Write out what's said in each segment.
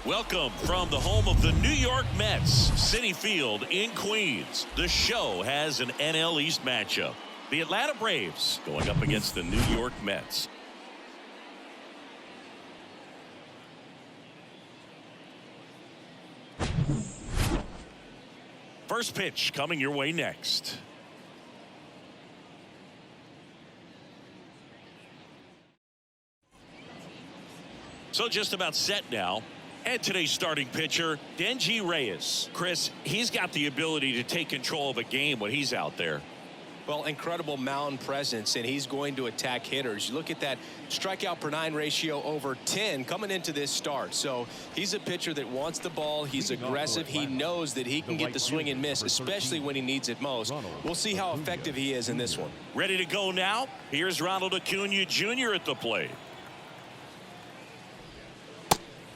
Welcome from the home of the New York Mets, Citi Field in Queens. The show has an NL East matchup. The Atlanta Braves going up against the New York Mets. First pitch coming your way next. So just about set now. And today's starting pitcher, Denji Reyes. Chris, he's got the ability to take control of a game when he's out there. Well, incredible mound presence, and he's going to attack hitters. You look at that strikeout per 9 ratio over 10 coming into this start. So he's a pitcher that wants the ball. He's aggressive. He knows that he can get the swing and miss, especially when he needs it most. We'll see how effective he is in this one. Ready to go now? Here's Ronald Acuna Jr. at the plate.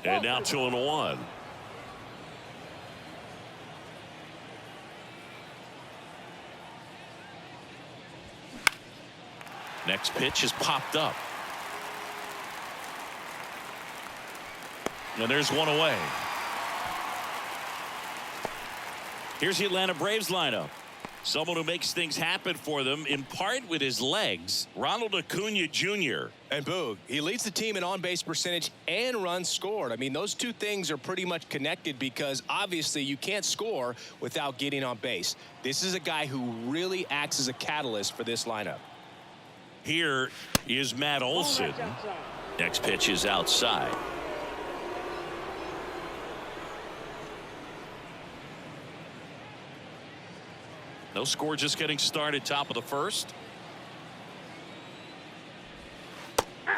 And now 2-1. Next pitch is popped up. And there's one away. Here's the Atlanta Braves lineup. Someone who makes things happen for them in part with his legs, Ronald Acuna Jr. And Boog, he leads the team in on-base percentage and runs scored. I mean, those two things are pretty much connected because obviously you can't score without getting on base. This is a guy who really acts as a catalyst for this lineup. Here is Matt Olson. Next pitch is outside. No score, just getting started, top of the first.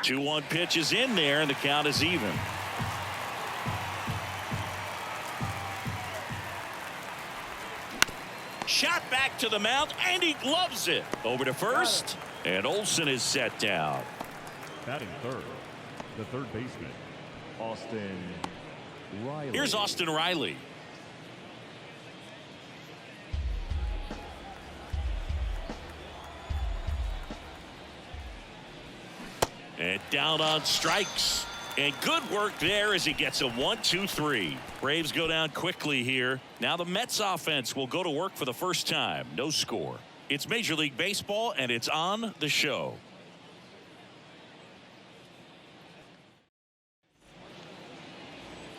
2-1 pitch is in there, and the count is even. Shot back to the mound, and he gloves it. Over to first, and Olson is set down. Batting third, the third baseman, Austin Riley. Here's Austin Riley. And down on strikes. And good work there as he gets a 1-2-3. Braves go down quickly here. Now the Mets offense will go to work for the first time. No score. It's Major League Baseball, and it's on the show.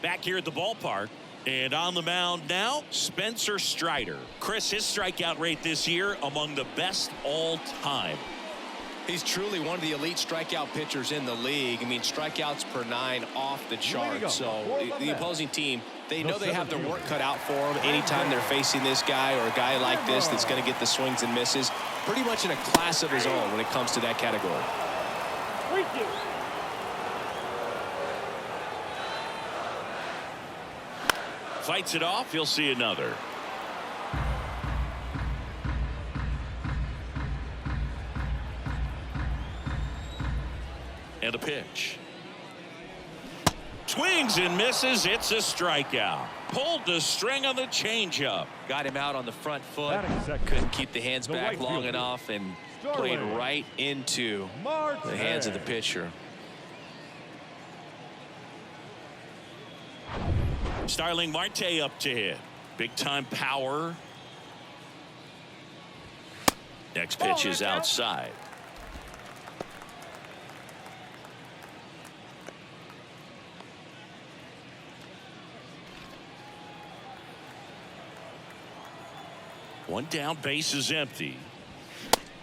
Back here at the ballpark. And on the mound now, Spencer Strider. Chris, his strikeout rate this year among the best all time. He's truly one of the elite strikeout pitchers in the league. I mean, strikeouts per 9 off the chart. So the opposing team, they know they have their work cut out for them anytime they're facing this guy or a guy like this that's going to get the swings and misses. Pretty much in a class of his own when it comes to that category. Fights it off. You'll see another. And a pitch. Swings and misses. It's a strikeout. Pulled the string on the changeup. Got him out on the front foot. Couldn't keep the hands back long enough and played right into the hands of the pitcher. Starling Marte up to hit. Big time power. Next pitch is outside. One down, base is empty.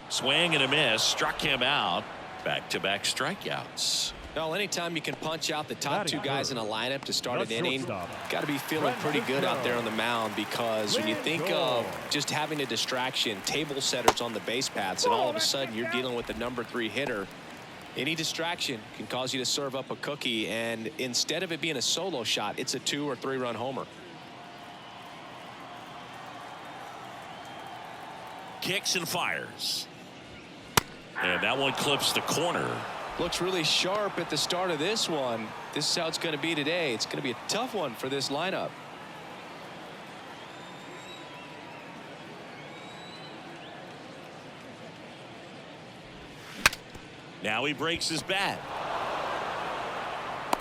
Swing and a miss, struck him out. Back-to-back strikeouts. Well, anytime you can punch out the top two guys in a lineup to start an inning, got to be feeling pretty good out there on the mound, because when you think of just having a distraction, table setters on the base paths, and all of a sudden you're dealing with the number 3 hitter, any distraction can cause you to serve up a cookie, and instead of it being a solo shot, it's a 2- or 3-run homer. Kicks and fires. And that one clips the corner. Looks really sharp at the start of this one. This is how it's going to be today. It's going to be a tough one for this lineup. Now he breaks his bat.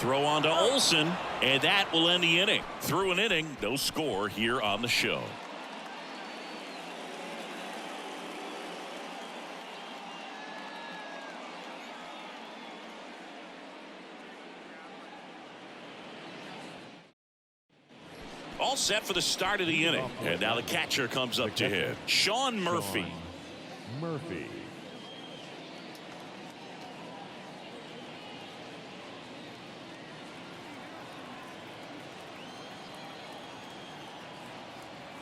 Throw on to Olsen, and that will end the inning. Through an inning, no score here on the show. All set for the start of the inning. And now the catcher comes up to hit. Sean Murphy.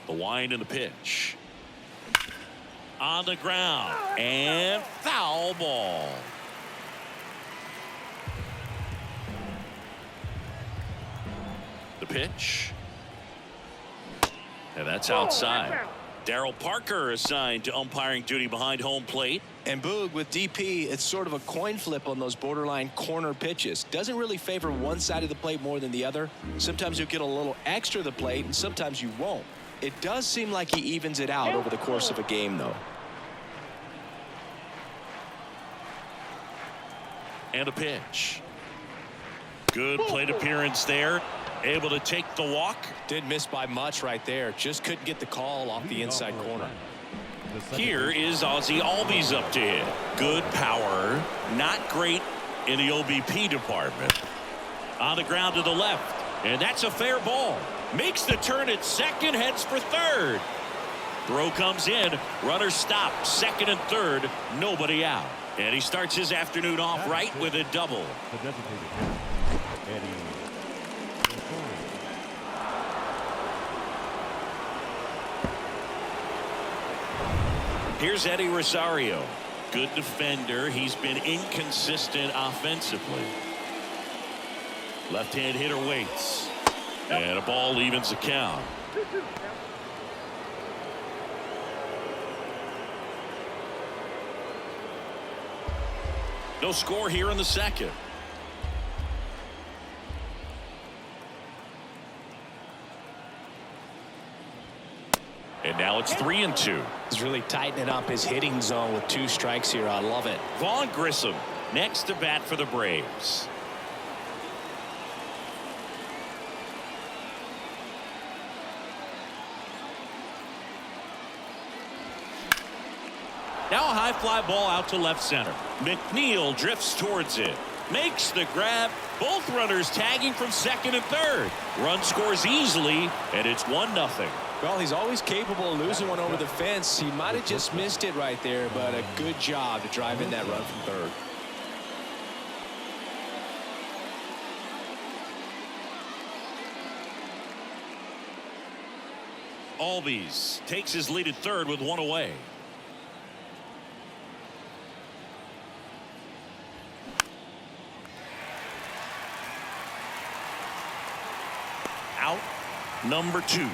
The wind and the pitch. On the ground. And foul ball. The pitch. And that's outside. Darryl Parker assigned to umpiring duty behind home plate. And Boog, with DP, it's sort of a coin flip on those borderline corner pitches. Doesn't really favor one side of the plate more than the other. Sometimes you'll get a little extra the plate, and sometimes you won't. It does seem like he evens it out over the course of a game, though. And a pitch. Good plate appearance there. Able to take the walk. Didn't miss by much right there. Just couldn't get the call off the inside corner. Here is Ozzie Albies up to hit. Good power. Not great in the OBP department. On the ground to the left. And that's a fair ball. Makes the turn at second, heads for third. Throw comes in. Runner stopped. Second and third. Nobody out. And he starts his afternoon off right with a double. Here's Eddie Rosario. Good defender. He's been inconsistent offensively. Left-hand hitter waits. And a ball evens the count. No score here in the second. And now it's 3-2. He's really tightening up his hitting zone with 2 strikes here. I love it. Vaughn Grissom next to bat for the Braves. Now a high fly ball out to left center. McNeil drifts towards it. Makes the grab. Both runners tagging from second and third. Run scores easily, and it's 1-0. Well, he's always capable of losing one over the fence. He might have just missed it right there, but a good job to drive in that run from third. Albies takes his lead at third with 1 away. Out number 2.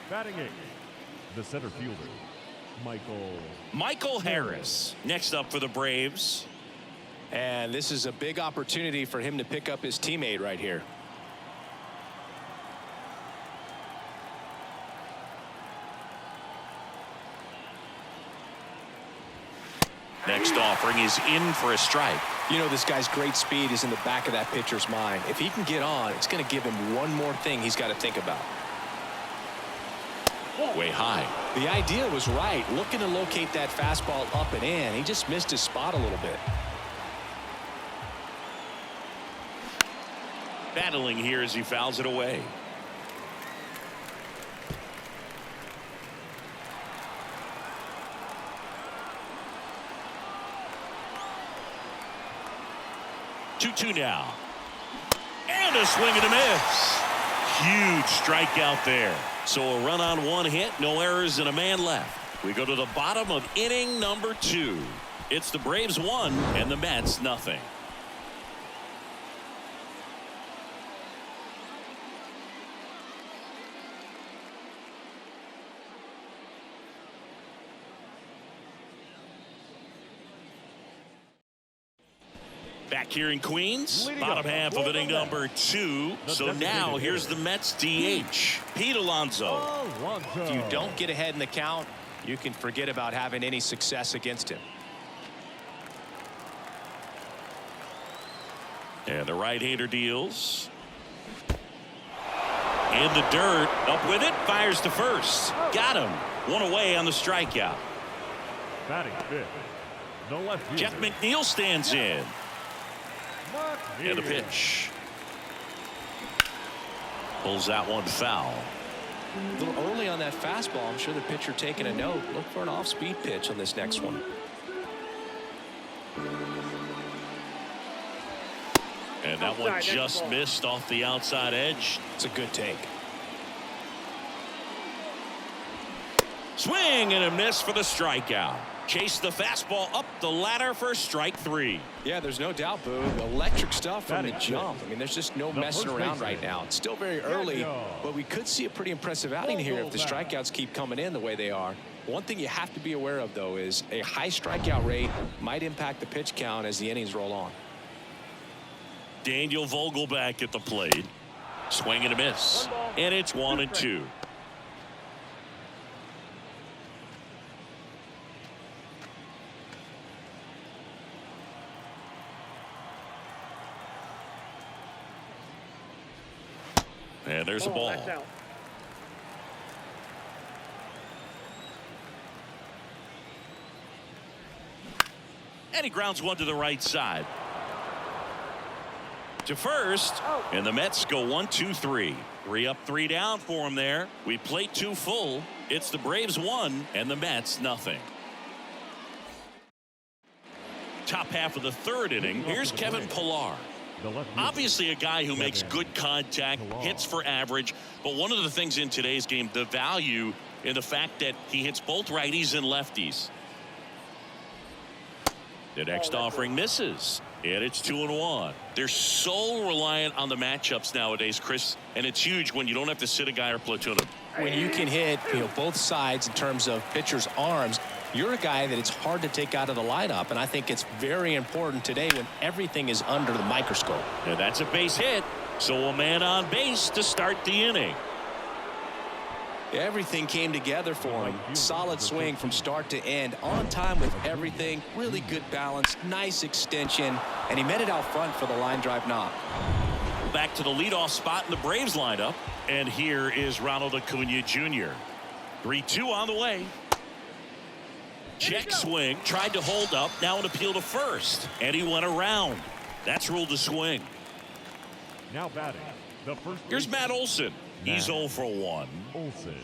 Batting 8th, the center fielder, Michael Harris next up for the Braves. And this is a big opportunity for him to pick up his teammate right here. Next offering is in for a strike. You know, this guy's great speed is in the back of that pitcher's mind. If he can get on, it's going to give him one more thing he's got to think about. Way high. The idea was right. Looking to locate that fastball up and in. He just missed his spot a little bit. Battling here as he fouls it away. Two now. And a swing and a miss. Huge strikeout there. So a run on 1 hit, no errors, and a man left. We go to the bottom of inning number 2. It's the Braves 1 and the Mets nothing. Back here in Queens, bottom half of inning number 2. So now here's the Mets DH, Pete Alonso. If you don't get ahead in the count, you can forget about having any success against him. And the right-hander deals. In the dirt, up with it, fires to first. Got him. One away on the strikeout. Batting fifth, the left fielder. Jeff McNeil stands in. And the pitch. Pulls that one foul. A little early on that fastball. I'm sure the pitcher taking a note. Look for an off-speed pitch on this next one. And that one just missed off the outside edge. It's a good take. Swing and a miss for the strikeout. Chase the fastball up the ladder for strike 3. Yeah, there's no doubt, Boo. Electric stuff from the jump. I mean, there's just no messing around right now. It's still very early, but we could see a pretty impressive outing here if the strikeouts keep coming in the way they are. One thing you have to be aware of, though, is a high strikeout rate might impact the pitch count as the innings roll on. Daniel Vogelback at the plate. Swing and a miss. And it's 1-2. And there's a ball. And he grounds one to the right side. To first. And the Mets go 1-2-3. 3 up, 3 down for him there. We played 2 full. It's the Braves 1 and the Mets nothing. Top half of the 3rd inning. Here's Kevin Pillar. Obviously a guy who makes good contact, hits for average, but one of the things in today's game, the value in the fact that he hits both righties and lefties. The next offering misses, and it's 2-1. They're so reliant on the matchups nowadays, Chris, and it's huge when you don't have to sit a guy or platoon him. When you can hit, both sides in terms of pitchers' arms, you're a guy that it's hard to take out of the lineup, and I think it's very important today when everything is under the microscope. And that's a base hit, so a man on base to start the inning. Everything came together for him. Solid swing from start to end, on time with everything, really good balance, nice extension, and he met it out front for the line drive knock. Back to the leadoff spot in the Braves lineup, and here is Ronald Acuna Jr. 3-2 on the way. Check swing, tried to hold up, now an appeal to first, and he went around. That's ruled a swing. Now batting, the first. Here's Matt Olson. He's 0 for 1. Olson.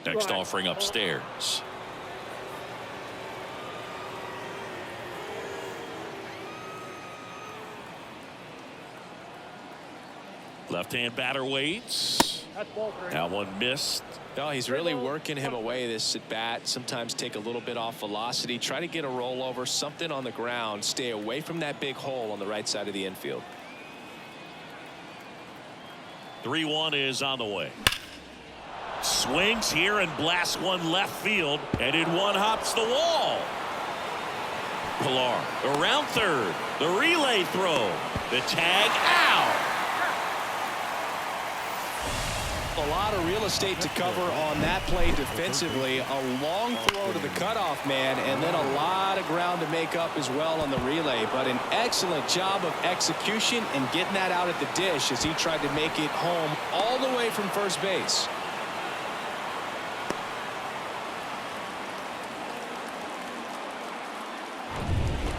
Next offering upstairs. Left-hand batter waits. That one missed. No, he's really working him away this at bat. Sometimes take a little bit off velocity. Try to get a rollover, something on the ground. Stay away from that big hole on the right side of the infield. 3-1 is on the way. Swings here and blasts one left field, and in one hops the wall. Pillar around third. The relay throw. The tag out. A lot of real estate to cover on that play defensively. A long throw to the cutoff man, and then a lot of ground to make up as well on the relay. But an excellent job of execution and getting that out at the dish as he tried to make it home all the way from first base.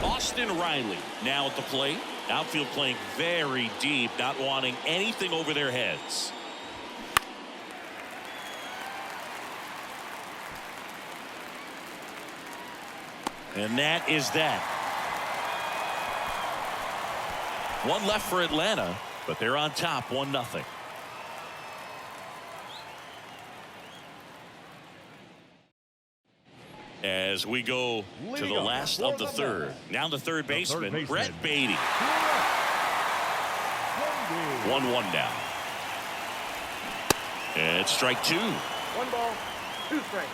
Austin Riley now at the plate. Outfield playing very deep, not wanting anything over their heads. And that is that. One left for Atlanta, but they're on top 1-0. As we go to the last of the 3rd. Now the third baseman, Brett Beatty. 1-1 now. And it's strike 2. 1 ball, 2 strikes.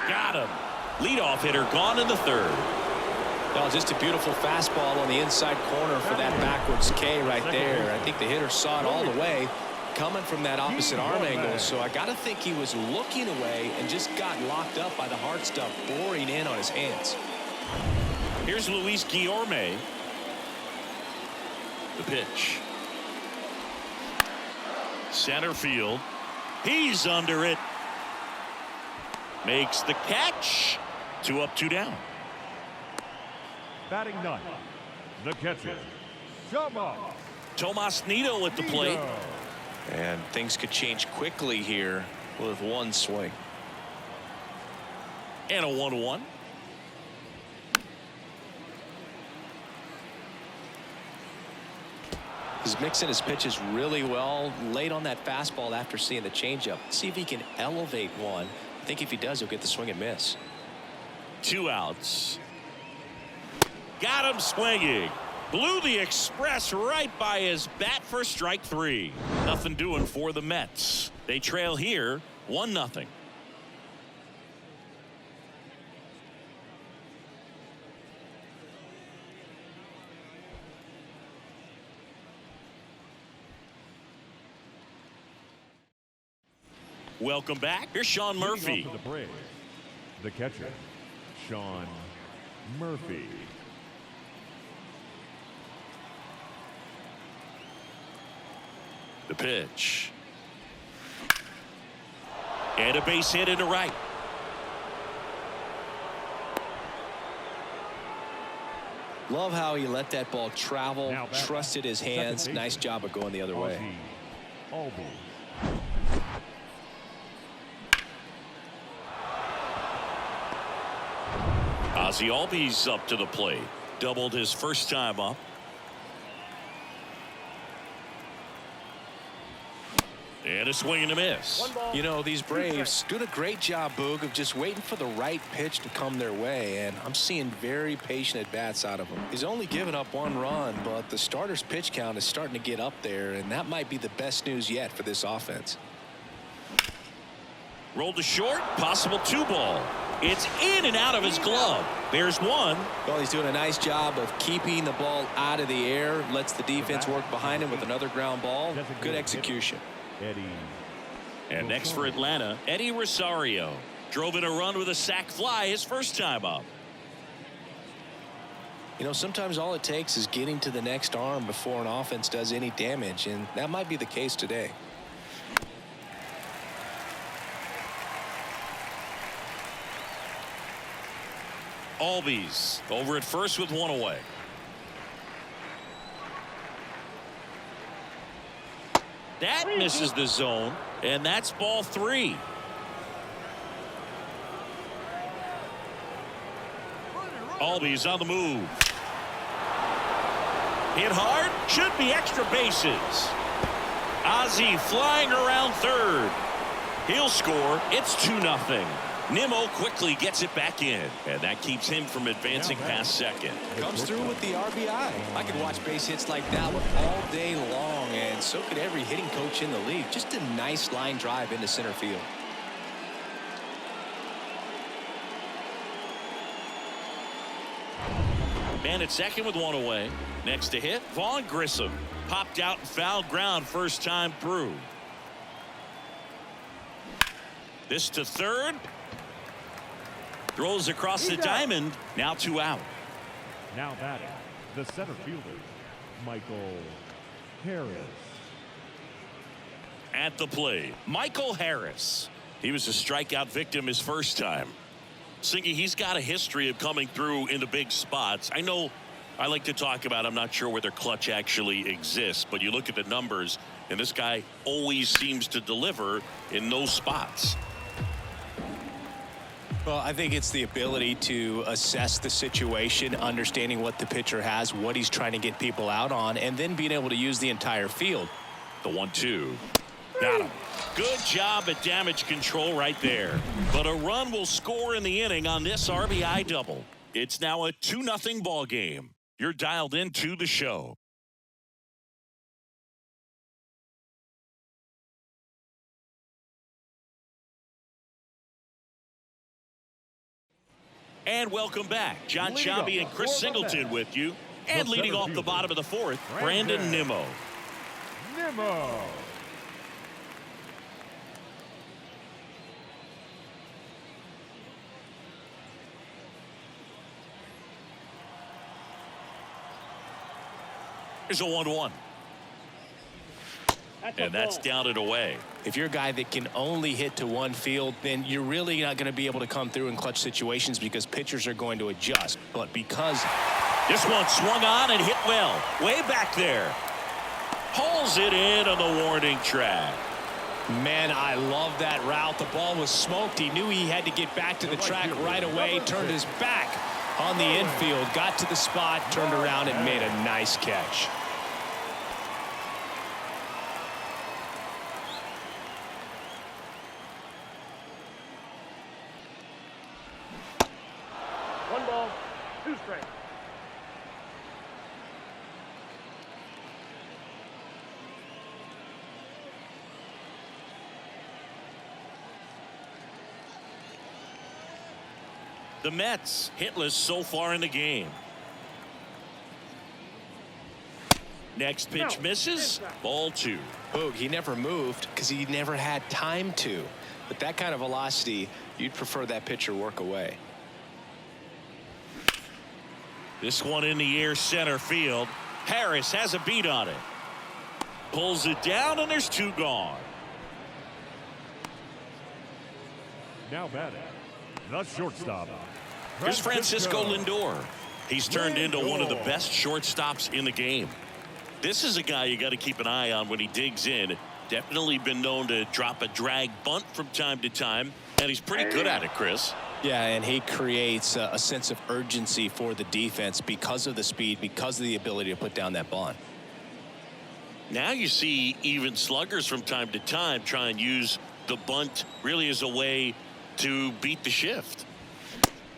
Got him. Leadoff hitter gone in the 3rd. Oh, just a beautiful fastball on the inside corner for that backwards K right there. I think the hitter saw it all the way coming from that opposite arm angle. So I got to think he was looking away and just got locked up by the hard stuff boring in on his hands. Here's Luis Guillorme. The pitch. Center field. He's under it. Makes the catch. 2 up, 2 down. Batting ninth, the catcher, Tomas Nido at the plate. And things could change quickly here with one swing. And a 1-1. He's mixing his pitches really well late on that fastball after seeing the changeup. See if he can elevate one. I think if he does, he'll get the swing and miss. 2 outs. Got him swinging. Blew the express right by his bat for strike 3. Nothing doing for the Mets. They trail here 1-0. Welcome back. Here's Sean Murphy. The Braves, the catcher, Sean Murphy. The pitch. And a base hit into right. Love how he let that ball travel, Now back. trusted his hands. Nice job of going the other way. Albies. Ozzie Albies up to the plate. Doubled his first time up. And a swing and a miss. You know, these Braves doing a great job, Boog, of just waiting for the right pitch to come their way, and I'm seeing very patient at-bats out of him. He's only given up 1 run, but the starter's pitch count is starting to get up there, and that might be the best news yet for this offense. Rolled to short. Possible 2-ball. It's in and out of his glove. There's one. Well, he's doing a nice job of keeping the ball out of the air. Lets the defense work behind him with another ground ball. Good execution. Eddie. And next for Atlanta, Eddie Rosario. Drove in a run with a sac fly his first time up. You know, sometimes all it takes is getting to the next arm before an offense does any damage, and that might be the case today. Albies over at first with 1 away. That misses the zone, and that's ball 3. Albies on the move. Hit hard, should be extra bases. Ozzie flying around third. He'll score. It's 2-0. Nimmo quickly gets it back in, and that keeps him from advancing past second. Comes through with the RBI. I could watch base hits like that one all day long, and so could every hitting coach in the league. Just a nice line drive into center field. Man at second with 1 away. Next to hit, Vaughn Grissom. Popped out and fouled ground first time through. This to third. Throws across the diamond. Now 2 out. Now batting, the center fielder, Michael Harris. At the plate, Michael Harris. He was a strikeout victim his first time. Singy, he's got a history of coming through in the big spots. I know I like to talk about, I'm not sure whether clutch actually exists, but you look at the numbers, and this guy always seems to deliver in those spots. Well, I think it's the ability to assess the situation, understanding what the pitcher has, what he's trying to get people out on, and then being able to use the entire field. The 1-2. Got him. Good job at damage control right there. But a run will score in the inning on this RBI double. It's now a 2-0 ball game. You're dialed into the show. And welcome back. John Sciambi and Chris Singleton with you. And leading off the bottom of the fourth, Brandon Nimmo. Here's a 1-1. And that's down and away. If you're a guy that can only hit to one field, then you're really not going to be able to come through in clutch situations because pitchers are going to adjust. But because this one swung on and hit well, way back there, pulls it in on the warning track. Man, I love that route. The ball was smoked. He knew he had to get back to the track right away. Turned his back on the infield, got to the spot, turned around and made a nice catch. One ball, two strikes. The Mets hitless so far in the game. Next pitch misses. Ball 2. Boog, he never moved because he never had time to. But that kind of velocity, you'd prefer that pitcher work away. This one in the air center field. Harris has a beat on it. Pulls it down and there's 2 gone. Now batting, the shortstop. Here's Francisco Lindor. He's turned into one of the best shortstops in the game. This is a guy you got to keep an eye on when he digs in. Definitely been known to drop a drag bunt from time to time, and he's pretty good at it, Chris. Yeah, and he creates a sense of urgency for the defense because of the speed, because of the ability to put down that bunt. Now you see even sluggers from time to time try and use the bunt really as a way to beat the shift.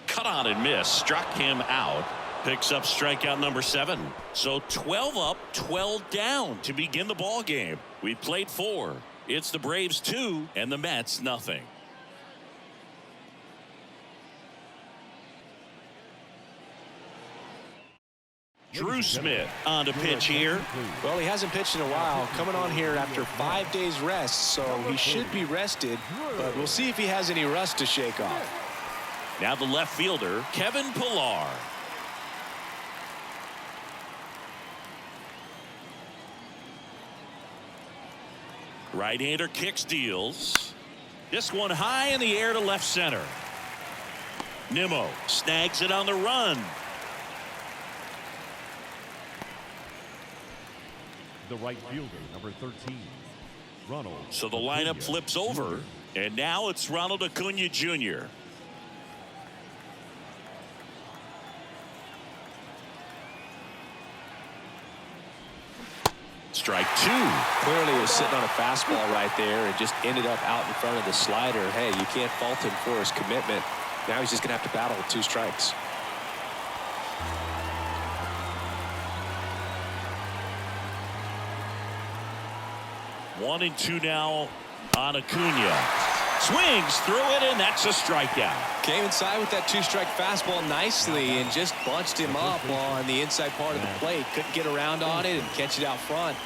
Cut on and miss, struck him out. Picks up strikeout number 7. So 12 up, 12 down to begin the ball game. We played 4. It's the Braves 2 and the Mets nothing. Drew Smith on to pitch here. Well, he hasn't pitched in a while, coming on here after 5 days rest, so he should be rested, but we'll see if he has any rust to shake off. Now the left fielder, Kevin Pillar. Right-hander kicks, deals. This one high in the air to left center. Nimmo snags it on the run. The right fielder, number 13, Ronald. So the lineup flips over, and now it's Ronald Acuna Jr. Strike 2. Clearly he was sitting on a fastball right there and just ended up out in front of the slider. Hey, you can't fault him for his commitment. Now he's just going to have to battle with 2 strikes. One and 2 now on Acuna. Swings through it, and that's a strikeout. Came inside with that 2-strike fastball nicely and just bunched him up on the inside part of the plate. Couldn't get around on it and catch it out front.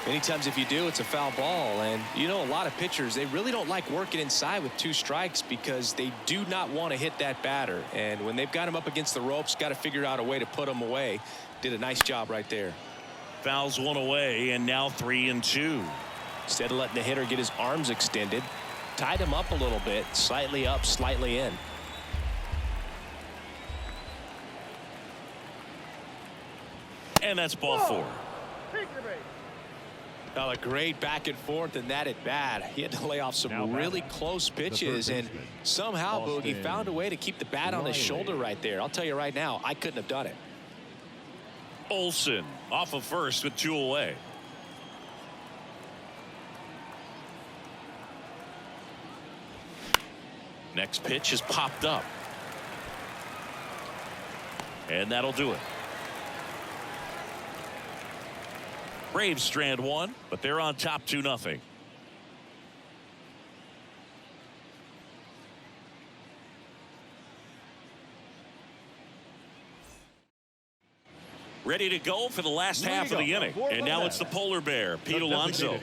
Many times if you do, it's a foul ball. And you know, a lot of pitchers, they really don't like working inside with 2 strikes because they do not want to hit that batter. And when they've got him up against the ropes, got to figure out a way to put him away. Did a nice job right there. Fouls one away, and now 3 and 2. Instead of letting the hitter get his arms extended, tied him up a little bit, slightly up, slightly in. And that's ball 4. Now a great back and forth, and that at bat. He had to lay off some really close pitches, and somehow Boogie found a way to keep the bat on his shoulder right there. I'll tell you right now, I couldn't have done it. Olsen off of first with 2 away. Next pitch is popped up. And that'll do it. Braves strand 1, but they're on top 2-0. Ready to go for the last half of the inning. And now it's the polar bear, Pete Alonso.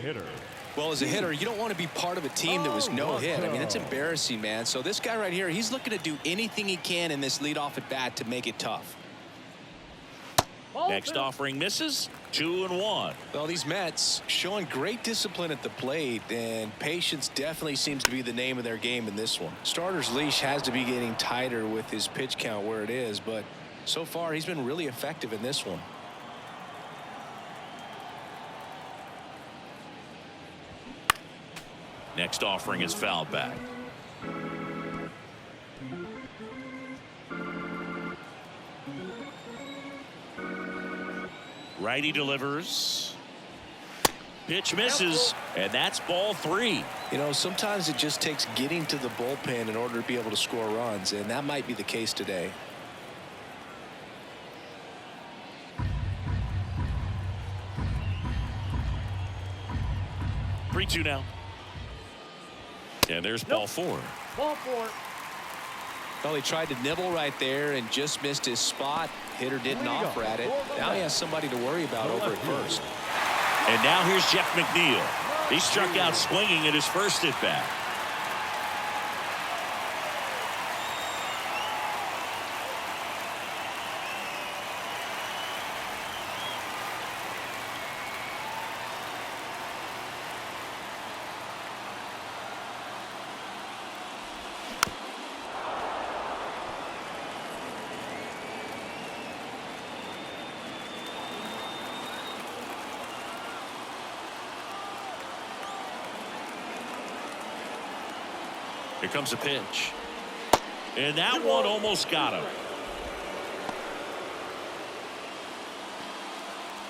Well, as a hitter, you don't want to be part of a team that was no hit. I mean, it's embarrassing, man. So this guy right here, he's looking to do anything he can in this leadoff at bat to make it tough. Next offering misses. 2-1. Well, these Mets showing great discipline at the plate, and patience definitely seems to be the name of their game in this one. Starter's leash has to be getting tighter with his pitch count where it is, but so far he's been really effective in this one. Next offering is fouled back. Righty delivers. Pitch misses, and that's ball 3. You know, sometimes it just takes getting to the bullpen in order to be able to score runs, and that might be the case today. 3-2 now. And there's ball 4. Ball 4. Well, he tried to nibble right there and just missed his spot. Hitter didn't offer at it. Now he has somebody to worry about over at first. And now here's Jeff McNeil. He struck out swinging at his first at bat. Here comes a pitch. And that one almost got him.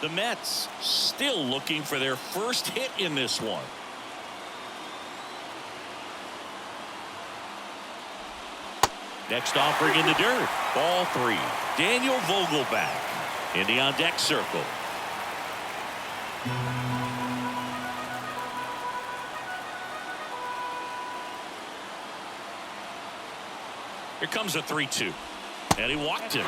The Mets still looking for their first hit in this one. Next offering in the dirt. Ball 3. Daniel Vogelbach in the on deck circle. Here comes a 3-2. And he walked him.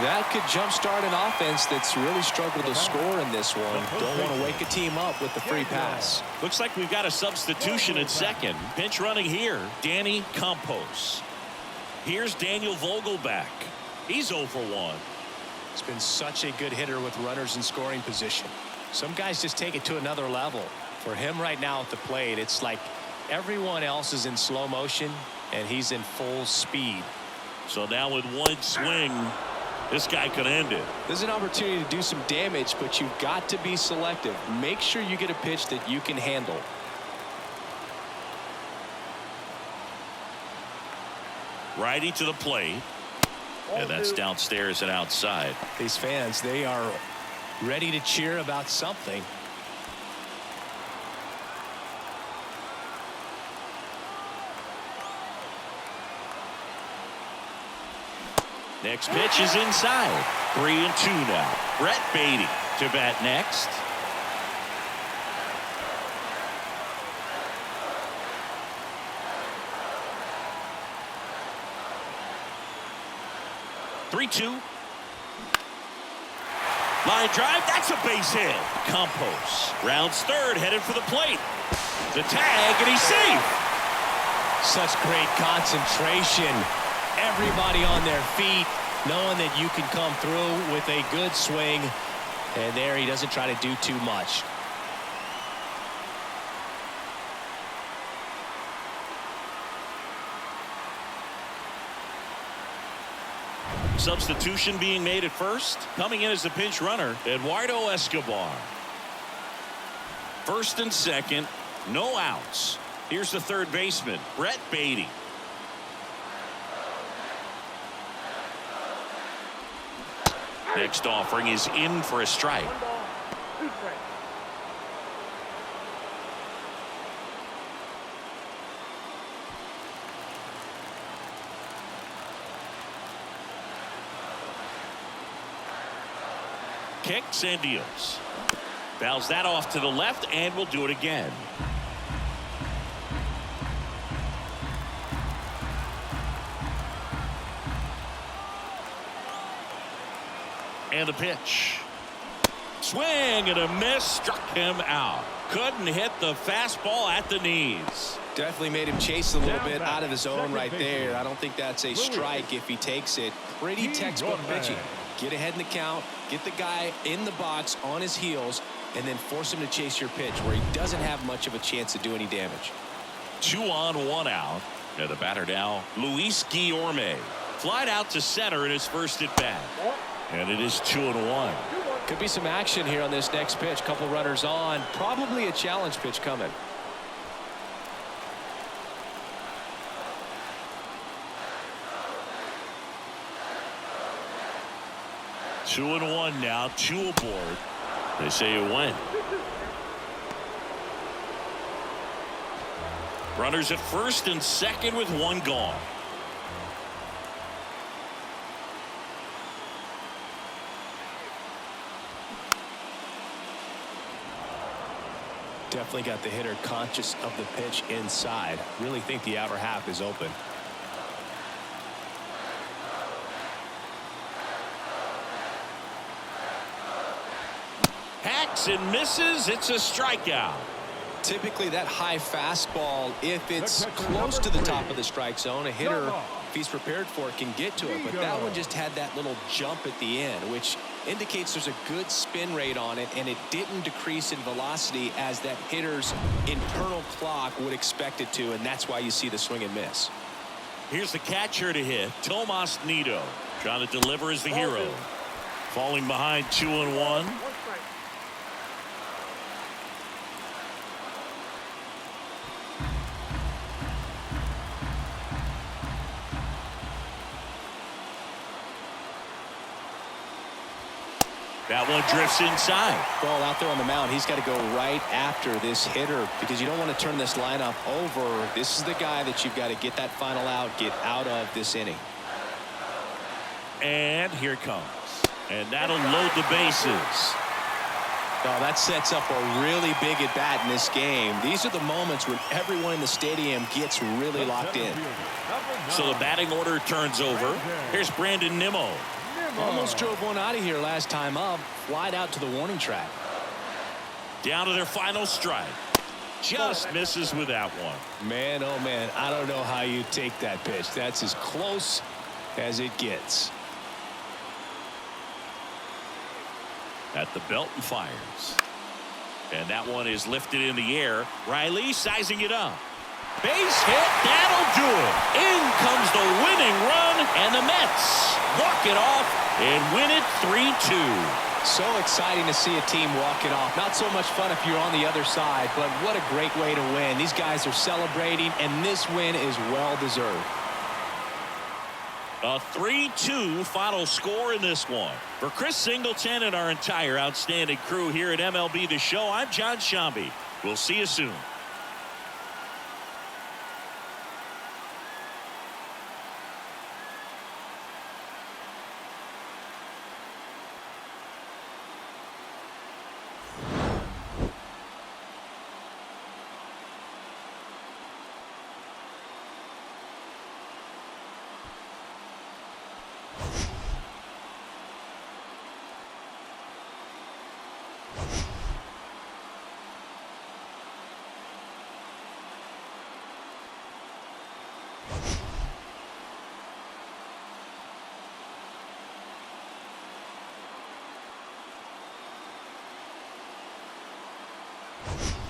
That could jumpstart an offense that's really struggled to score in this one. Don't want to wake a team up with the free pass. Looks like we've got a substitution at second. Pinch running here, Danny Campos. Here's Daniel Vogelbach. He's 0 for 1. He's been such a good hitter with runners in scoring position. Some guys just take it to another level. For him right now at the plate, it's like everyone else is in slow motion and he's in full speed. So now with one swing, this guy could end it. There's an opportunity to do some damage, but you've got to be selective. Make sure you get a pitch that you can handle. Righty to the plate. And that's downstairs and outside. These fans, they are ready to cheer about something. Next pitch is inside. 3-2 now. Brett Beatty to bat next. Line drive, that's a base hit. Campos rounds third, headed for the plate. The tag, and he's safe. Such great concentration. Everybody on their feet, knowing that you can come through with a good swing. And there he doesn't try to do too much. Substitution being made at first. Coming in as the pinch runner, Eduardo Escobar. First and second, no outs. Here's the third baseman, Brett Beatty. Next offering is in for a strike. 1 ball, 2 strikes. Kicks and deals. Fouls that off to the left and will do it again. And the pitch. Swing and a miss. Struck him out. Couldn't hit the fastball at the knees. Definitely made him chase a little bit out of his zone right there. I don't think that's a strike if he takes it. Pretty textbook pitching. Get ahead in the count, get the guy in the box on his heels, and then force him to chase your pitch where he doesn't have much of a chance to do any damage. 2 on, 1 out. And the batter now, Luis Guillorme. Flied out to center in his first at bat. And it is 2-1. Could be some action here on this next pitch. Couple runners on. Probably a challenge pitch coming. 2-1 now. 2 aboard. They say it went. Runners at first and second with 1 gone. Definitely got the hitter conscious of the pitch inside. Really think the outer half is open. Hacks and misses. It's a strikeout. Typically that high fastball, if it's close to the top of the strike zone, a hitter, if he's prepared for it, can get to it. But that one just had that little jump at the end, which indicates there's a good spin rate on it, and it didn't decrease in velocity as that hitter's internal clock would expect it to, and that's why you see the swing and miss. Here's the catcher to hit, Tomas Nido. Trying to deliver as the hero. Falling behind 2-1. That one drifts inside. Ball out there on the mound. He's got to go right after this hitter because you don't want to turn this lineup over. This is the guy that you've got to get that final out, get out of this inning. And here it comes. And that'll load the bases. Oh, that sets up a really big at bat in this game. These are the moments when everyone in the stadium gets really locked in. So the batting order turns over. Here's Brandon Nimmo. Almost drove one out of here last time up. Flied out to the warning track. Down to their final strike. Just misses with that one. Man, oh man, I don't know how you take that pitch. That's as close as it gets. At the belt and fires. And that one is lifted in the air. Riley sizing it up. Base hit. That'll do it. In comes the winning run. And the Mets walk it off and win it 3-2. So exciting to see a team walk it off. Not so much fun if you're on the other side, but what a great way to win. These guys are celebrating, and this win is well deserved. A 3-2 final score in this one. For Chris Singleton and our entire outstanding crew here at MLB The Show, I'm John Shambi. We'll see you soon. You